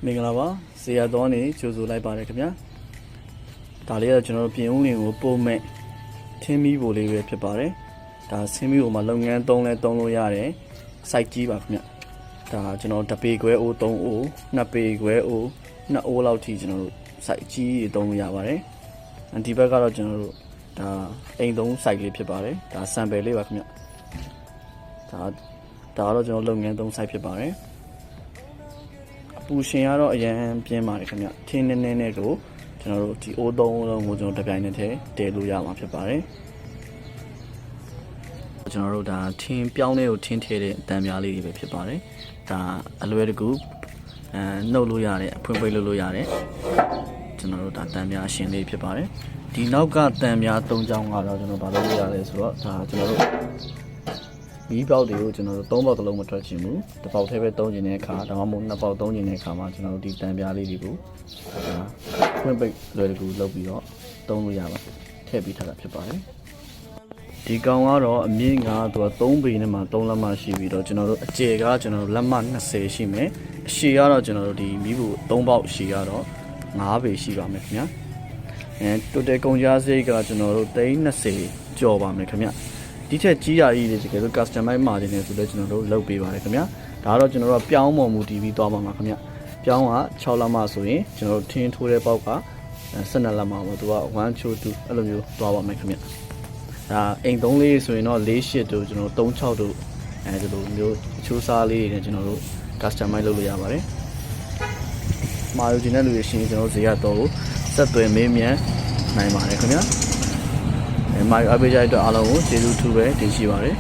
မင်္ဂလာပါဇေယျတော်နေကြိုဆိုလိုက်ပါတယ်ခင်ဗျာဒါလေးကကျွန်တော်တို့ပြင်ဦးလင်ကိုပို့မဲ့ထင်းမီးပိုလေးပဲဖြစ်ပါတယ်ဒါဆင်းမီးကိုမှလုပ်ငန်းသုံးလို့ရတယ်စိုက်ကြီးပါခင်ဗျဒါကျွန်တော်တပေခွဲအိုး3အိုး2ပေခွဲအိုး2အိုးလောက်ထိကျွန်တော်တို့စိုက်ကြီးသုံးလို့ရပါတယ်ဒီဘက်ကတော့ကျွန်တော်တို့ဒါအိမ်သုံးစိုက်လေးဖြစ်ပါတယ်ဒါဆမ်ပယ်လေးပါခင်ဗျဒါကတော့ကျွန်တော်လုပ်ငန်းသုံးစိုက်ဖြစ်ပါတယ်ပူရှင်ကတော့အရင်ပြင်းပါတယ်ခင်ဗျထင်းနေနဲ့ကိုကျွန်တော်တို့ဒီအိုး3လုံးကိုကျွန်တော်တပြိုင်နက်တည်းတည်လို့ရမှာဖြစ်ပါတယ်ကျွန်တော်တို့ဒါထင်းပြောင်းလေးကိုထင်းထည့်တဲ့အတန်ပြားလေးတွေပဲဖြစ်ပါတယ်ဒါအလွယ်တကူနှုတ်လို့ရတယ်အဖွင့်ပိတ်လို့ရတယ်ကျွန်တော်တို့ဒါတန်ပြားရှင်လေးဖြစ်ပါတယ်ဒီနောက်ကတန်ပြား3ချောင်းကတော့ကျွန်တော်ဘာလို့ရလဲဆိုတော့ဒါကျွန်တော်တို့မီးပေါက်တွေကိုကျွန်တော်တို့3ပေါက်တစ်လုံးမထွက်ချင်ဘူးတစ်ပေါက်ထဲပဲ3ချင်တဲ့အခါဒါမှမဟုတ်2ပေါက်3ချင်တဲ့အခါမှာကျွန်တော်တို့ဒီတန်ပြားလေးတွေကိုဖွင့်ပိတ်လွယ်တကူလုပ်ပြီးတော့သုံးလို့ရပါထည့်ပြီးထားတာဖြစ်ပါတယ်ဒီကောင်ကတော့အမြင့်ကသူက3ပေနဲ့မှ3လက်မရှိပြီးတော့ကျွန်တော်တို့အကျယ်ကကျွန်တော်တို့လက်မ20ရှိမယ်အရှည်ကတော့ကျွန်တော်တို့ဒီမီးဘူး3ပေါက်ရှည်ကတော့5ပေရှိပါမယ်ခင်ဗျာတိုတယ်ကုန်ကြစိတ်ကကျွန်တော်တို့320ကျော်ပါမယ်ခင်ဗျာဒီထက်ကြီးရည်တွေတကယ်လို့ customize မှာနေတယ်ဆိုတော့ကျွန်တော်တို့လုပ်ပေးပါတယ်ခင်ဗျာဒါကတော့ကျွန်တော်တို့ပြောင်းပေါ်မူတည်ပြီးသွားပါမှာခင်ဗျာပြောင်းက6လက်မဆိုရင်ကျွန်တော်တို့ထင်းထိုးတဲ့ပေါက်က12လက်မပေါ့သူက1 2 2အဲ့လိုမျိုးသွားပါမယ်ခင်ဗျာဒါအိမ်3လေးဆိုရင်တော့4 8တို့ကျွန်တော်တို့3 6တို့ဒီလိုမျိုးချိုးစားလေးတွေနဲ့ကျွန်တော်တို့ customize လုပ်လို့ရပါတယ်မာယူဂျင်တဲ့လူတွေရှင်ကျွန်တော်တို့ဇေယျတော်ကိုဆက်သွယ်မေးမြန်းနိုင်ပါတယ်ခင်ဗျာမာယူအပေးကြတဲ့အတွက်အားလုံးကိုကျေးဇူးထူးပဲတင်ရှိပါတယ်